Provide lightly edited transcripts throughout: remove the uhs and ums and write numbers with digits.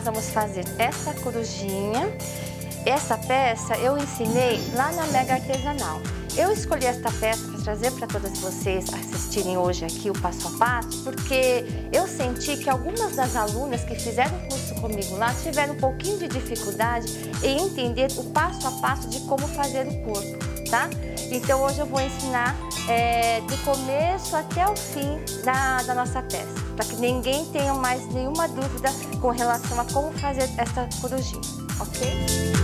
nós vamos fazer essa corujinha. Essa peça eu ensinei lá na Mega Artesanal. Eu escolhi esta peça para trazer para todas vocês assistirem hoje aqui o passo a passo, porque eu senti que algumas das alunas que fizeram o curso comigo lá tiveram um pouquinho de dificuldade em entender o passo a passo de como fazer o corpo, tá? Então hoje eu vou ensinar do começo até o fim da nossa peça, para que ninguém tenha mais nenhuma dúvida com relação a como fazer essa corujinha, ok?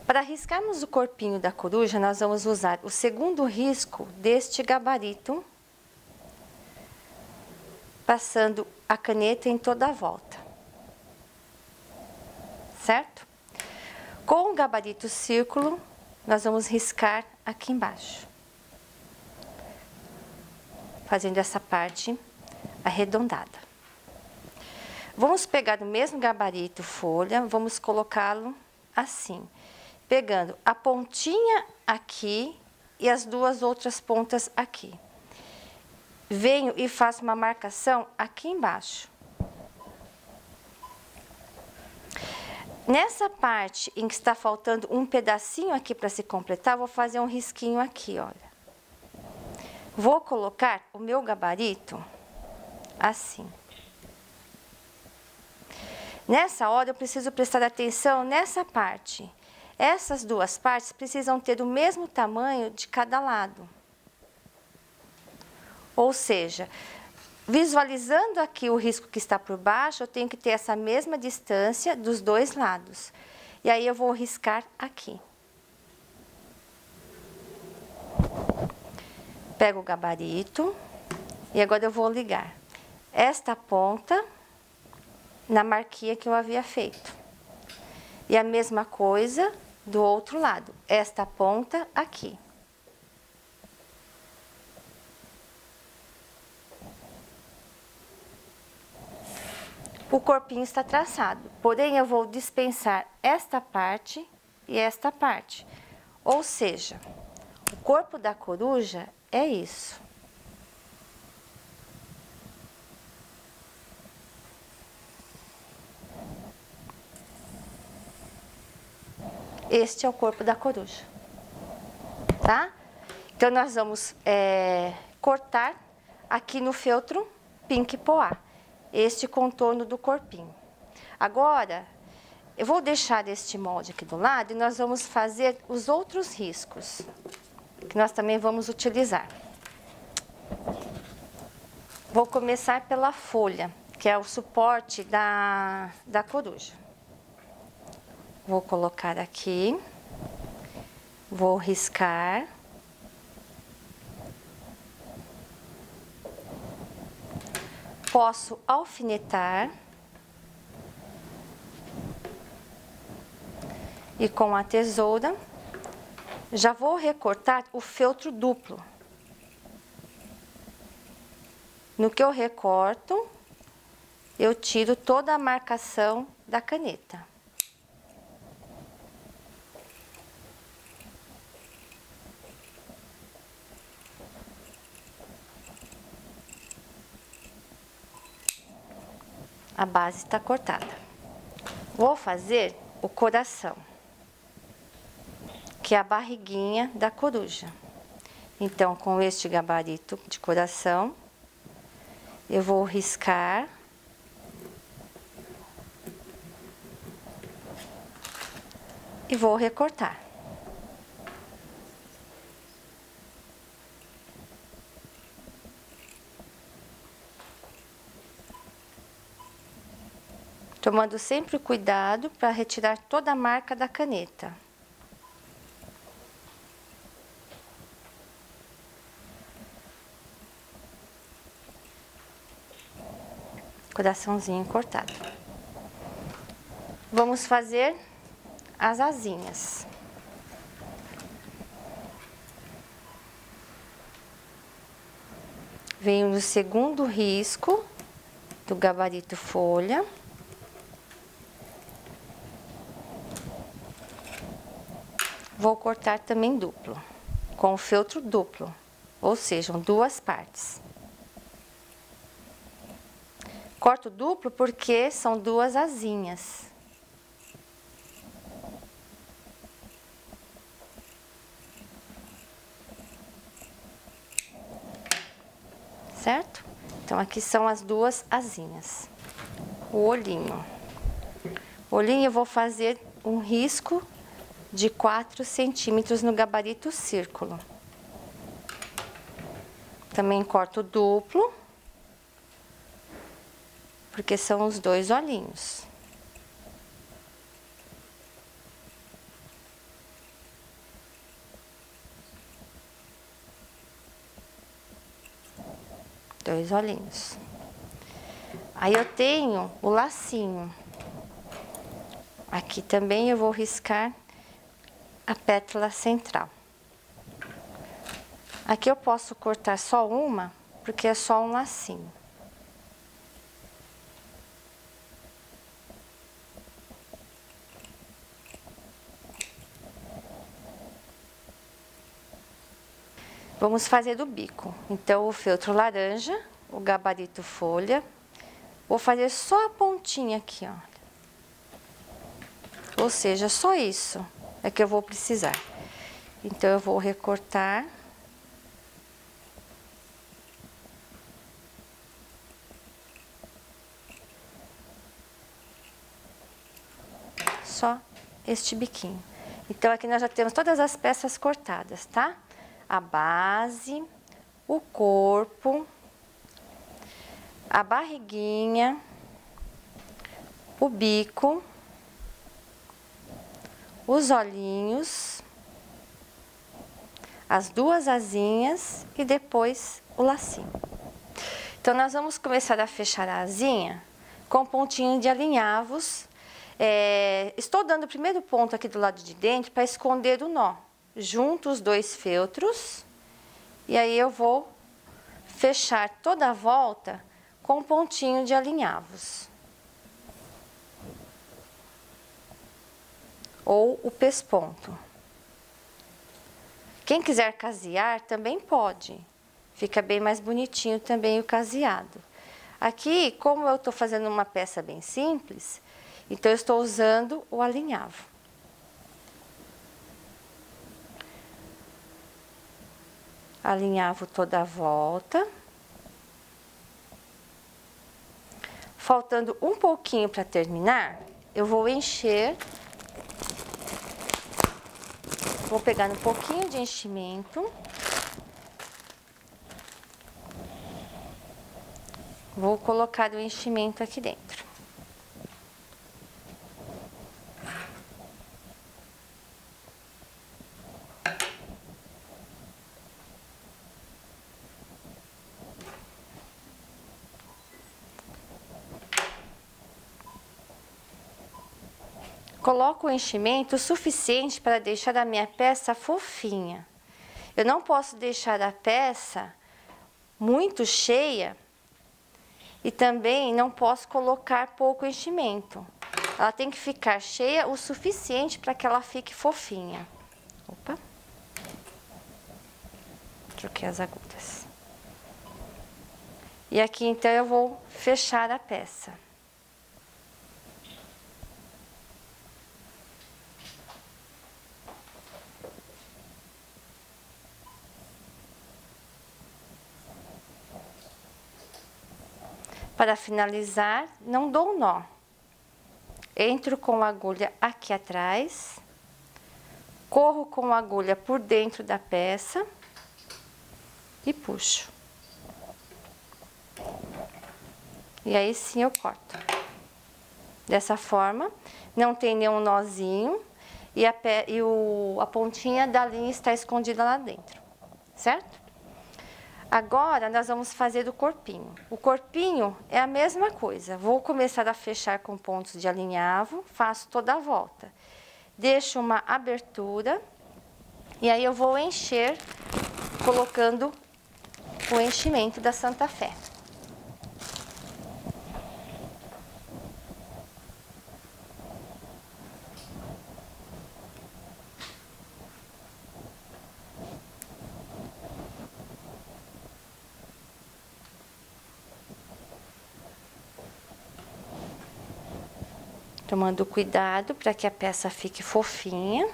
Para riscarmos o corpinho da coruja, nós vamos usar o segundo risco deste gabarito, passando a caneta em toda a volta, certo? Com o gabarito círculo, nós vamos riscar aqui embaixo, fazendo essa parte arredondada. Vamos pegar o mesmo gabarito folha, vamos colocá-lo assim, pegando a pontinha aqui e as duas outras pontas aqui. Venho e faço uma marcação aqui embaixo. Nessa parte em que está faltando um pedacinho aqui para se completar, vou fazer um risquinho aqui, olha. Vou colocar o meu gabarito assim. Nessa hora eu preciso prestar atenção nessa parte. Essas duas partes precisam ter o mesmo tamanho de cada lado. Ou seja, visualizando aqui o risco que está por baixo, eu tenho que ter essa mesma distância dos dois lados. E aí eu vou riscar aqui. Pego o gabarito e agora eu vou ligar esta ponta na marquinha que eu havia feito. E a mesma coisa do outro lado, esta ponta aqui. O corpinho está traçado, porém eu vou dispensar esta parte e esta parte. Ou seja, o corpo da coruja é isso. Este é o corpo da coruja, tá? Então, nós vamos cortar aqui no feltro Pink Poá, este contorno do corpinho. Agora, eu vou deixar este molde aqui do lado e nós vamos fazer os outros riscos, que nós também vamos utilizar. Vou começar pela folha, que é o suporte da coruja. Vou colocar aqui, vou riscar. Posso alfinetar. E com a tesoura, já vou recortar o feltro duplo. No que eu recorto, eu tiro toda a marcação da caneta. A base está cortada. Vou fazer o coração, que é a barriguinha da coruja. Então, com este gabarito de coração, eu vou riscar e vou recortar. Tomando sempre o cuidado para retirar toda a marca da caneta. Coraçãozinho cortado. Vamos fazer as asinhas. Venho no segundo risco do gabarito folha. Vou cortar também duplo, com o feltro duplo, ou seja, duas partes. Corto duplo porque são duas asinhas. Certo? Então, aqui são as duas asinhas. O olhinho. O olhinho eu vou fazer um risco de 4 centímetros no gabarito círculo. Também corto duplo, porque são os dois olhinhos. Dois olhinhos. Aí eu tenho o lacinho. Aqui também eu vou riscar a pétala central. Aqui eu posso cortar só uma, porque é só um lacinho. Vamos fazer do bico. Então, o feltro laranja, o gabarito folha. Vou fazer só a pontinha aqui, ó. Ou seja, só isso é que eu vou precisar. Então, eu vou recortar. Só este biquinho. Então, aqui nós já temos todas as peças cortadas, tá? A base, o corpo, a barriguinha, o bico, os olhinhos, as duas asinhas e depois o lacinho. Então, nós vamos começar a fechar a asinha com pontinho de alinhavos. Estou dando o primeiro ponto aqui do lado de dentro para esconder o nó. Junto os dois feltros, e aí eu vou fechar toda a volta com pontinho de alinhavos. Ou o pesponto. Quem quiser casear também pode. Fica bem mais bonitinho também o caseado. Aqui, como eu estou fazendo uma peça bem simples, então eu estou usando o alinhavo. Alinhavo toda a volta. Faltando um pouquinho para terminar, eu vou encher. Vou pegar um pouquinho de enchimento. Vou colocar o enchimento aqui dentro. Coloco o enchimento suficiente para deixar a minha peça fofinha. Eu não posso deixar a peça muito cheia e também não posso colocar pouco enchimento. Ela tem que ficar cheia o suficiente para que ela fique fofinha. Opa! Troquei as agulhas. E aqui então eu vou fechar a peça. Para finalizar, não dou um nó. Entro com a agulha aqui atrás, corro com a agulha por dentro da peça e puxo. E aí sim eu corto. Dessa forma, não tem nenhum nozinho e a pontinha da linha está escondida lá dentro, certo? Agora, nós vamos fazer o corpinho. O corpinho é a mesma coisa. Vou começar a fechar com pontos de alinhavo, faço toda a volta. Deixo uma abertura e aí eu vou encher colocando o enchimento da Santa Fé. Tomando cuidado para que a peça fique fofinha.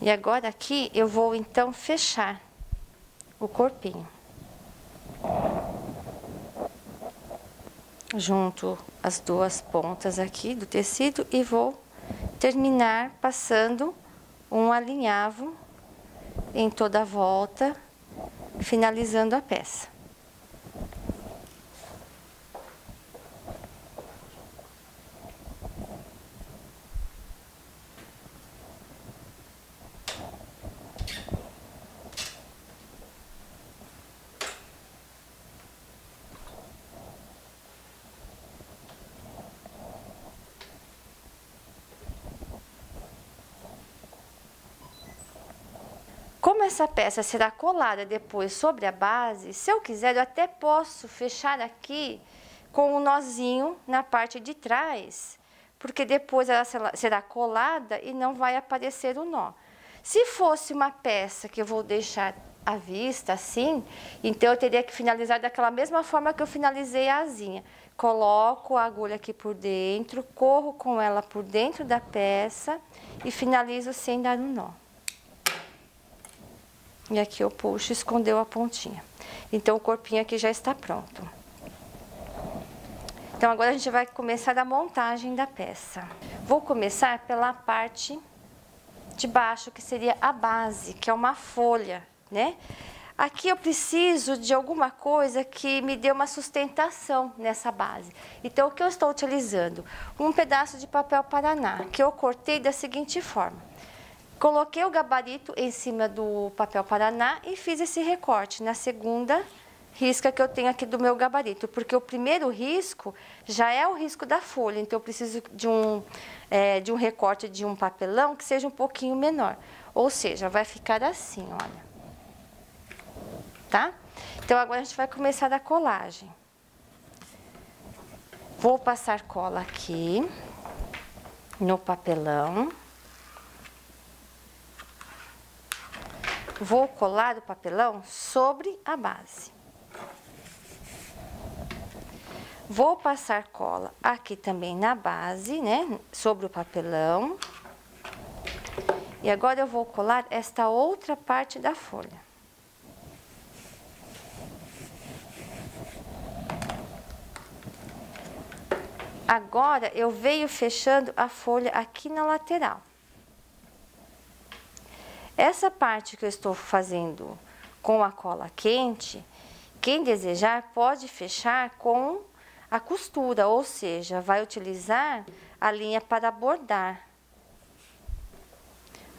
E agora aqui eu vou então fechar o corpinho. Junto as duas pontas aqui do tecido e vou terminar passando um alinhavo em toda a volta, finalizando a peça. Como essa peça será colada depois sobre a base, se eu quiser, eu até posso fechar aqui com um nozinho na parte de trás, porque depois ela será colada e não vai aparecer o nó. Se fosse uma peça que eu vou deixar à vista assim, então eu teria que finalizar daquela mesma forma que eu finalizei a asinha. Coloco a agulha aqui por dentro, corro com ela por dentro da peça e finalizo sem dar um nó. E aqui eu puxo e escondeu a pontinha. Então, o corpinho aqui já está pronto. Então, agora a gente vai começar a montagem da peça. Vou começar pela parte de baixo, que seria a base, que é uma folha, né? Aqui eu preciso de alguma coisa que me dê uma sustentação nessa base. Então, o que eu estou utilizando? Um pedaço de papel Paraná, que eu cortei da seguinte forma. Coloquei o gabarito em cima do papel Paraná e fiz esse recorte na segunda risca que eu tenho aqui do meu gabarito, porque o primeiro risco já é o risco da folha, então eu preciso de um recorte de um papelão que seja um pouquinho menor. Ou seja, vai ficar assim, olha. Tá? Então, agora a gente vai começar a colagem. Vou passar cola aqui no papelão. Vou colar o papelão sobre a base. Vou passar cola aqui também na base, né? Sobre o papelão. E agora eu vou colar esta outra parte da folha. Agora eu venho fechando a folha aqui na lateral. Essa parte que eu estou fazendo com a cola quente, quem desejar pode fechar com a costura, ou seja, vai utilizar a linha para bordar.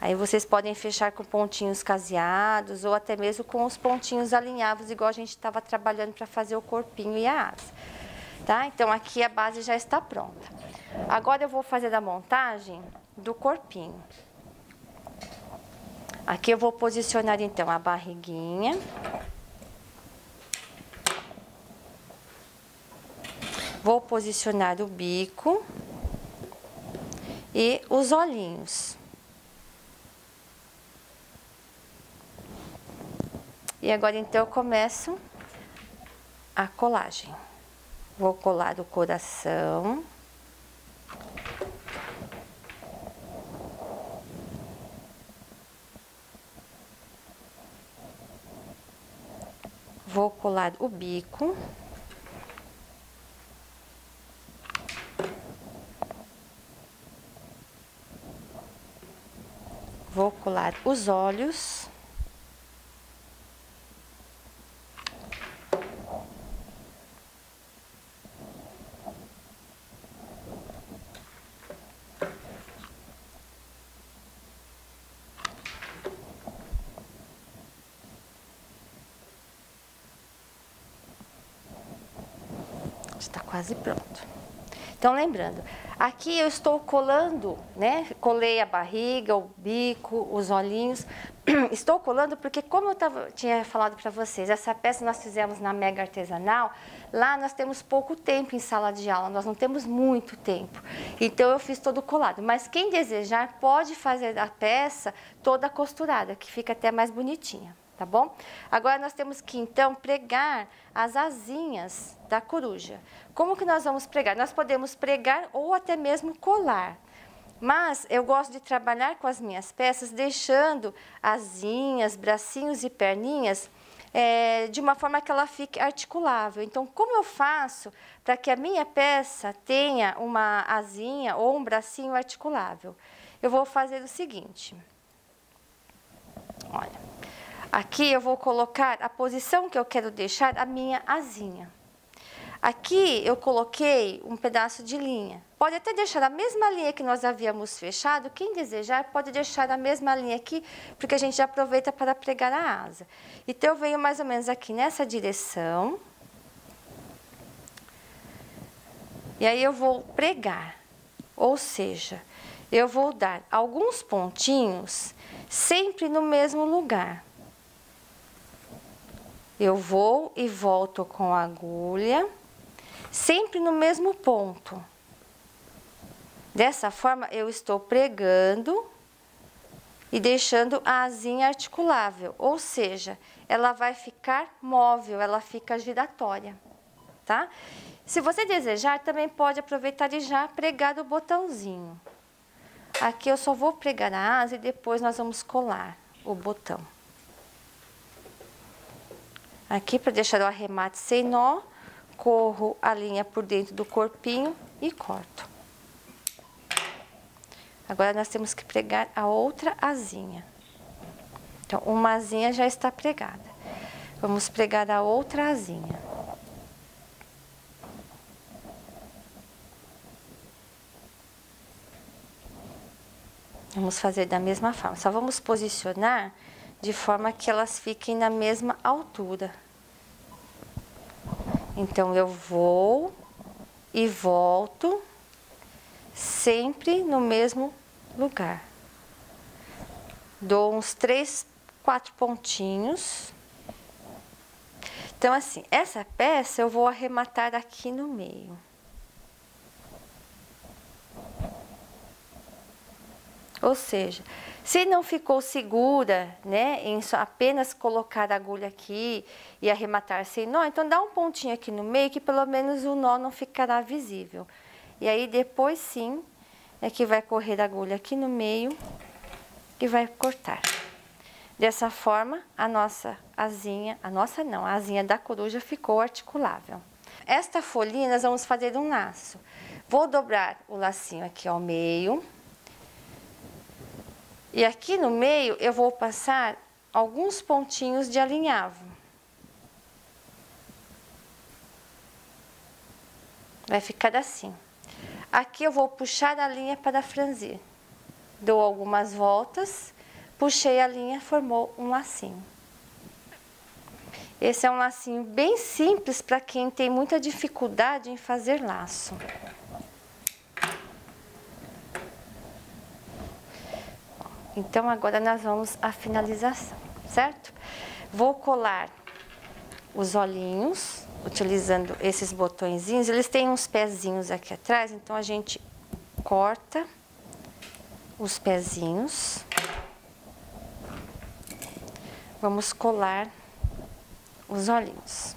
Aí vocês podem fechar com pontinhos caseados ou até mesmo com os pontinhos alinhados, igual a gente estava trabalhando para fazer o corpinho e a asa. Tá? Então, aqui a base já está pronta. Agora eu vou fazer a montagem do corpinho. Aqui eu vou posicionar, então, a barriguinha. Vou posicionar o bico e os olhinhos. E agora, então, eu começo a colagem. Vou colar o coração. Vou colar o bico. Vou colar os olhos. Está quase pronto. Então, lembrando, aqui eu estou colando, né? Colei a barriga, o bico, os olhinhos. Estou colando porque, como eu tinha falado para vocês, essa peça nós fizemos na Mega Artesanal. Lá nós temos pouco tempo em sala de aula, nós não temos muito tempo. Então, eu fiz todo colado. Mas quem desejar pode fazer a peça toda costurada, que fica até mais bonitinha. Tá bom? Agora, nós temos que, então, pregar as asinhas da coruja. Como que nós vamos pregar? Nós podemos pregar ou até mesmo colar. Mas eu gosto de trabalhar com as minhas peças, deixando asinhas, bracinhos e perninhas de uma forma que ela fique articulável. Então, como eu faço para que a minha peça tenha uma asinha ou um bracinho articulável? Eu vou fazer o seguinte. Olha. Aqui eu vou colocar a posição que eu quero deixar a minha asinha. Aqui eu coloquei um pedaço de linha. Pode até deixar a mesma linha que nós havíamos fechado. Quem desejar pode deixar a mesma linha aqui, porque a gente já aproveita para pregar a asa. Então eu venho mais ou menos aqui nessa direção. E aí eu vou pregar. Ou seja, eu vou dar alguns pontinhos sempre no mesmo lugar. Eu vou e volto com a agulha, sempre no mesmo ponto. Dessa forma, eu estou pregando e deixando a asinha articulável, ou seja, ela vai ficar móvel, ela fica giratória, tá? Se você desejar, também pode aproveitar e já pregar o botãozinho. Aqui eu só vou pregar a asa e depois nós vamos colar o botão. Aqui, para deixar o arremate sem nó, corro a linha por dentro do corpinho e corto. Agora, nós temos que pregar a outra asinha. Então, uma asinha já está pregada. Vamos pregar a outra asinha. Vamos fazer da mesma forma. Só vamos posicionar de forma que elas fiquem na mesma altura. Então, eu vou e volto sempre no mesmo lugar. Dou uns 3, 4 pontinhos. Então, assim, essa peça eu vou arrematar aqui no meio. Ou seja, se não ficou segura, né, em só apenas colocar a agulha aqui e arrematar sem nó, então dá um pontinho aqui no meio que pelo menos o nó não ficará visível. E aí depois sim, é que vai correr a agulha aqui no meio e vai cortar. Dessa forma, a nossa asinha, a asinha da coruja ficou articulável. Esta folhinha nós vamos fazer um laço. Vou dobrar o lacinho aqui ao meio. E aqui no meio eu vou passar alguns pontinhos de alinhavo. Vai ficar assim. Aqui eu vou puxar a linha para franzir. Dou algumas voltas, puxei a linha, formou um lacinho. Esse é um lacinho bem simples para quem tem muita dificuldade em fazer laço. Então, agora nós vamos à finalização, certo? Vou colar os olhinhos, utilizando esses botõezinhos. Eles têm uns pezinhos aqui atrás, então a gente corta os pezinhos. Vamos colar os olhinhos.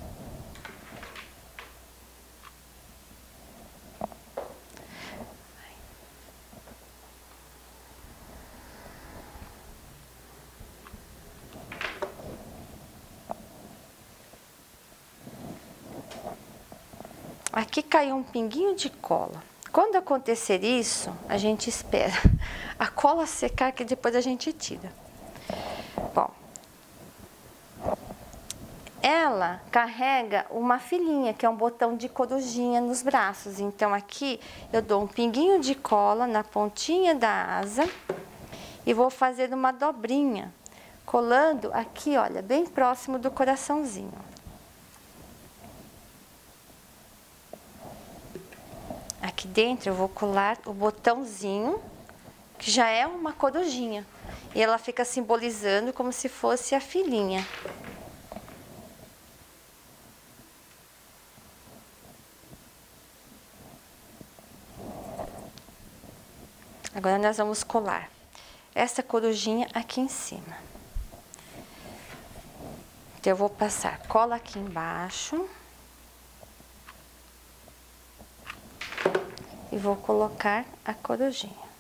Aqui caiu um pinguinho de cola. Quando acontecer isso, a gente espera a cola secar, que depois a gente tira. Bom, ela carrega uma filhinha, que é um botão de corujinha nos braços. Então, aqui eu dou um pinguinho de cola na pontinha da asa e vou fazer uma dobrinha, colando aqui, olha, bem próximo do coraçãozinho. Aqui dentro eu vou colar o botãozinho, que já é uma corujinha. E ela fica simbolizando como se fosse a filhinha. Agora nós vamos colar essa corujinha aqui em cima. Então eu vou passar cola aqui embaixo. E vou colocar a corujinha.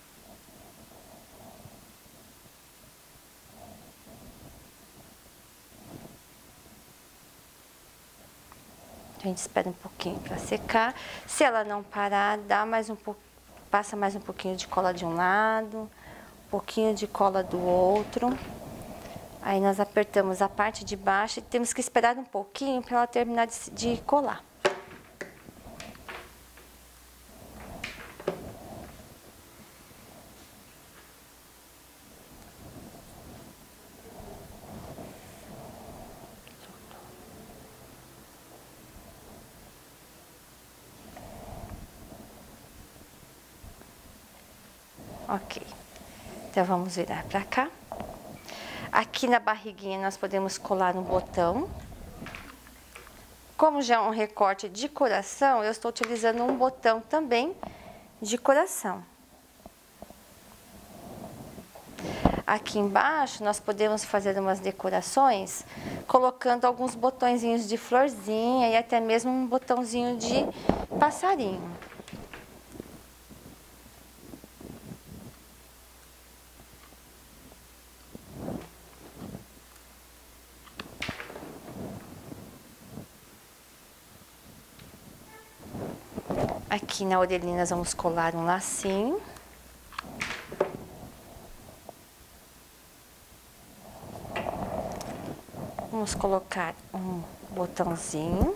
A gente espera um pouquinho para secar. Se ela não parar, dá mais um pouco, passa mais um pouquinho de cola de um lado, um pouquinho de cola do outro. Aí nós apertamos a parte de baixo e temos que esperar um pouquinho para ela terminar de colar. Ok, então vamos virar pra cá. Aqui na barriguinha nós podemos colar um botão. Como já é um recorte de coração, eu estou utilizando um botão também de coração. Aqui embaixo nós podemos fazer umas decorações colocando alguns botõezinhos de florzinha e até mesmo um botãozinho de passarinho. Aqui na orelhinha nós vamos colar um lacinho. Vamos colocar um botãozinho.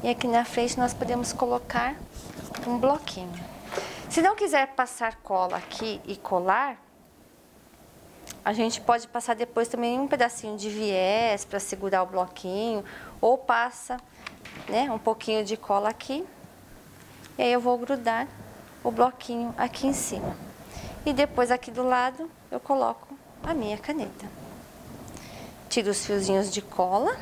E aqui na frente nós podemos colocar um bloquinho. Se não quiser passar cola aqui e colar, a gente pode passar depois também um pedacinho de viés para segurar o bloquinho, ou passa, né, um pouquinho de cola aqui. E aí eu vou grudar o bloquinho aqui em cima. E depois aqui do lado eu coloco a minha caneta. Tiro os fiozinhos de cola.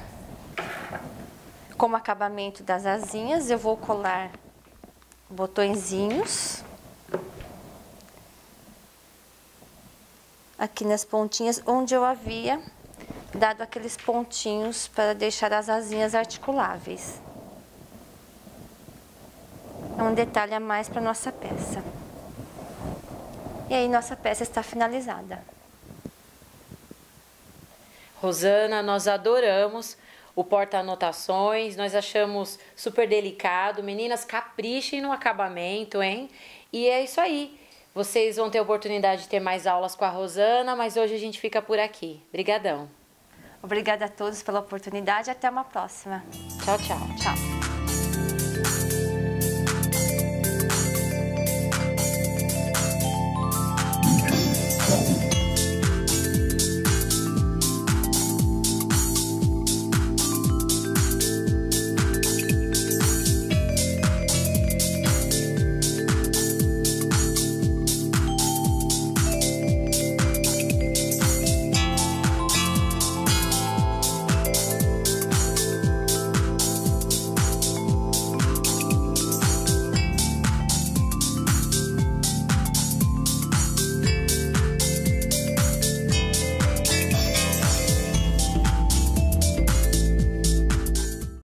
Como acabamento das asinhas, eu vou colar botõezinhos aqui nas pontinhas, onde eu havia dado aqueles pontinhos para deixar as asinhas articuláveis. É um detalhe a mais para nossa peça. E aí nossa peça está finalizada. Rosana, nós adoramos o porta-anotações, nós achamos super delicado. Meninas, caprichem no acabamento, hein? E é isso aí. Vocês vão ter a oportunidade de ter mais aulas com a Rosana, mas hoje a gente fica por aqui. Obrigadão. Obrigada a todos pela oportunidade e até uma próxima. Tchau, tchau. Tchau.